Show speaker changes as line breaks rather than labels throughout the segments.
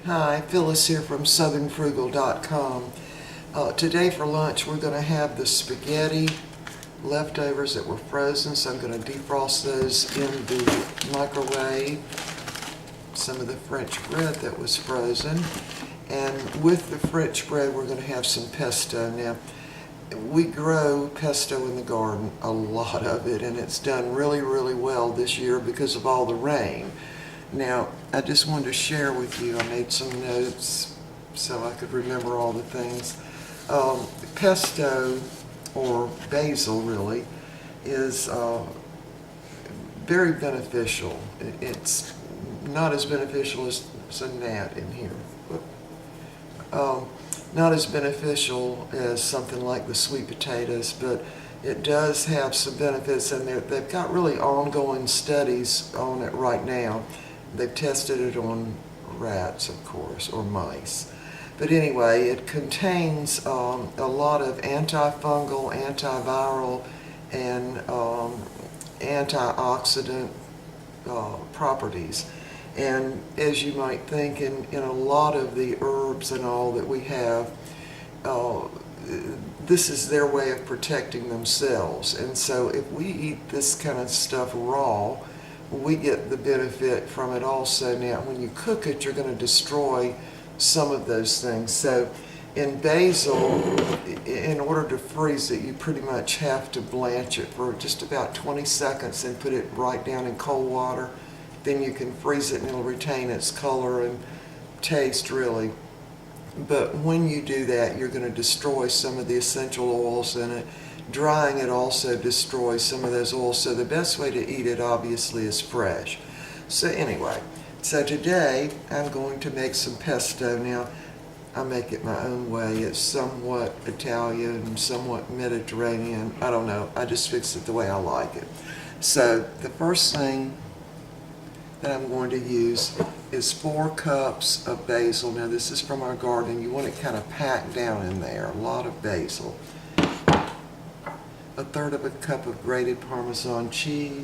Hi, Phyllis here from southernfrugal.com. Today for lunch we're going to have the spaghetti leftovers that were frozen, so I'm going to defrost those in the microwave. Some of the French bread that was frozen, and with the French bread we're going to have some pesto. Now, we grow pesto in the garden, a lot of it, and it's done really well this year because of all the rain. Now, I just wanted to share with you, I made some notes so I could remember all the things. Pesto, or basil really, is very beneficial. It's not as beneficial as a gnat in here. Not as beneficial as something like the sweet potatoes, but it does have some benefits, and they've got really ongoing studies on it right now. They've tested it on rats, of course, or mice. But anyway, it contains a lot of antifungal, antiviral, and antioxidant properties. And as you might think, in a lot of the herbs and all that we have, this is their way of protecting themselves. And so if we eat this kind of stuff raw, we get the benefit from it also. Now, when you cook it, you're going to destroy some of those things. So in basil, in order to freeze it, you pretty much have to blanch it for just about 20 seconds and put it right down in cold water. Then you can freeze it and it'll retain its color and taste, really. But when you do that, you're going to destroy some of the essential oils in it. Drying it also destroys some of those oils, so the best way to eat it obviously is fresh. So anyway, so today I'm going to make some pesto. Now, I make it my own way. It's somewhat Italian, somewhat Mediterranean. I don't know. I just fix it the way I like it. So the first thing that I'm going to use is 4 cups of basil. Now, this is from our garden. You want it kind of packed down in there, a lot of basil. 1/3 of a cup of grated Parmesan cheese,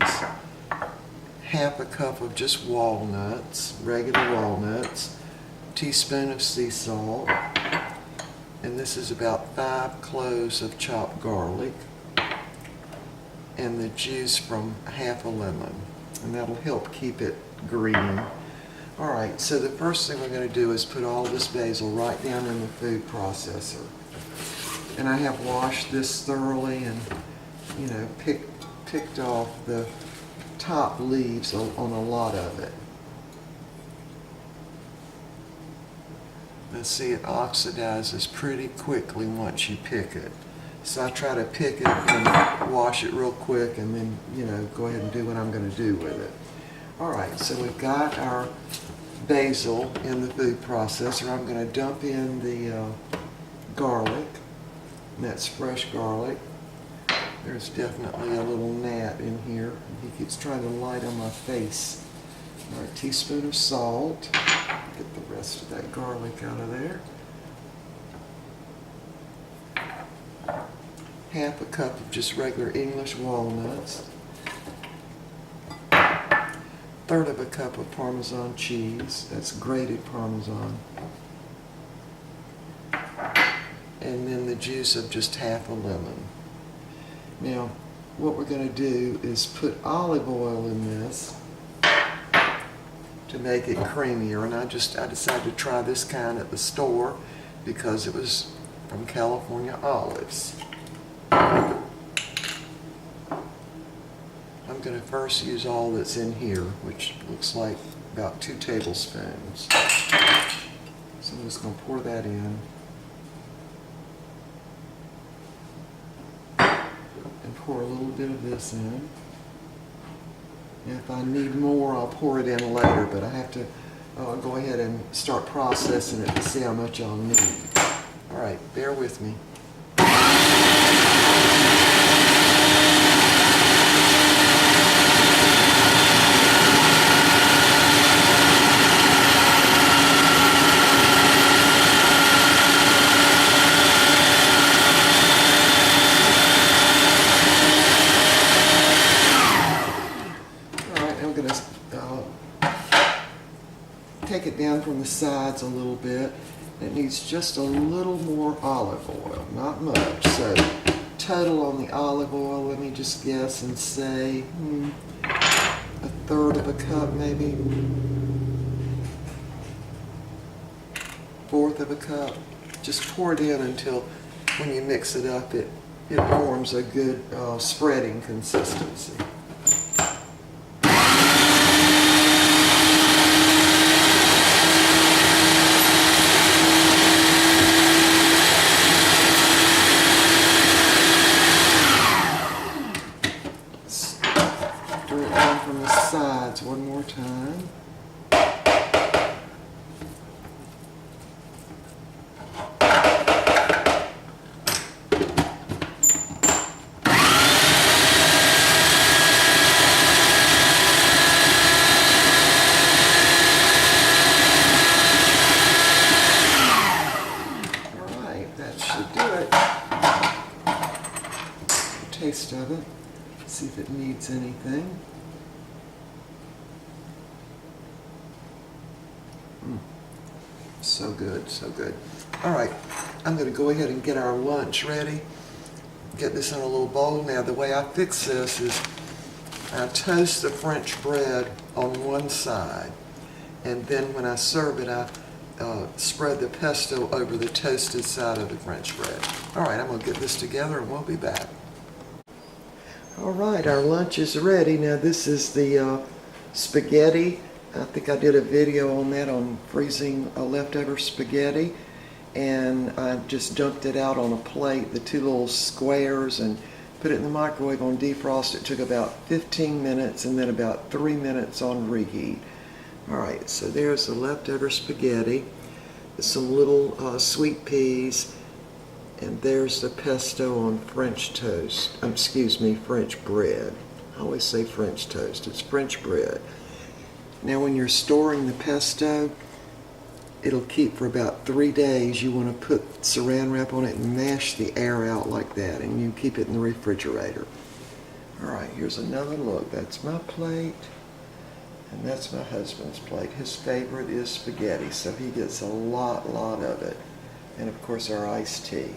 1/2 a cup of just walnuts, regular walnuts, teaspoon of sea salt, and this is about 5 cloves of chopped garlic, and the juice from 1/2 a lemon, and that'll help keep it green. Alright, so the first thing we're going to do is put all this basil right down in the food processor. And I have washed this thoroughly and, you know, picked off the top leaves on a lot of it. Let's see, it oxidizes pretty quickly once you pick it. So I try to pick it and wash it real quick and then, you know, go ahead and do what I'm going to do with it. Alright, so we've got our basil in the food processor. I'm going to dump in the garlic. And that's fresh garlic. There's definitely a little gnat in here. He keeps trying to light on my face. Alright, a teaspoon of salt. Get the rest of that garlic out of there. 1/2 a cup of just regular English walnuts. 1/3 of a cup of Parmesan cheese. That's grated Parmesan. And then the juice of just 1/2 a lemon. Now, what we're going to do is put olive oil in this to make it creamier. And I decided to try this kind at the store because it was from California olives. I'm going to first use all that's in here, which looks like about 2 tablespoons. So I'm just going to pour that in. Pour a little bit of this in. And if I need more, I'll pour it in later, but I have to go ahead and start processing it to see how much I'll need. Alright, bear with me. take it down from the sides a little bit. It needs just a little more olive oil, not much. So total on the olive oil, let me just guess and say a third of a cup maybe. Fourth of a cup. Just pour it in until when you mix it up it forms a good spreading consistency. Stir it down from the sides one more time. Taste of it, see if it needs anything. So good, so good. All right, I'm going to go ahead and get our lunch ready. Get this in a little bowl. Now, the way I fix this is I toast the French bread on one side, and then when I serve it, I spread the pesto over the toasted side of the French bread. All right, I'm going to get this together and we'll be back. All right, our lunch is ready. Now this is the spaghetti. I think I did a video on that, on freezing leftover spaghetti. And I just dumped it out on a plate, the two little squares, and put it in the microwave on defrost. It took about 15 minutes and then about 3 minutes on reheat. All right, so there's the leftover spaghetti, some little sweet peas, and there's the pesto on French toast. Excuse me, French bread. I always say French toast. It's French bread. Now when you're storing the pesto, it'll keep for about 3 days. You want to put saran wrap on it and mash the air out like that, and you keep it in the refrigerator. All right, here's another look. That's my plate, and that's my husband's plate. His favorite is spaghetti, so he gets a lot of it. And of course our iced tea.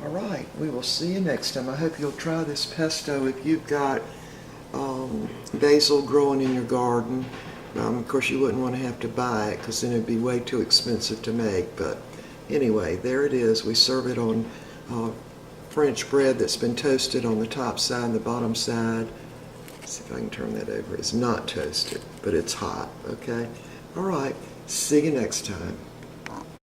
All right, we will see you next time. I hope you'll try this pesto if you've got basil growing in your garden. Of course, you wouldn't want to have to buy it because then it'd be way too expensive to make. But anyway, there it is. We serve it on French bread that's been toasted on the top side and the bottom side. Let's see if I can turn that over. It's not toasted, but it's hot, okay? All right, see you next time.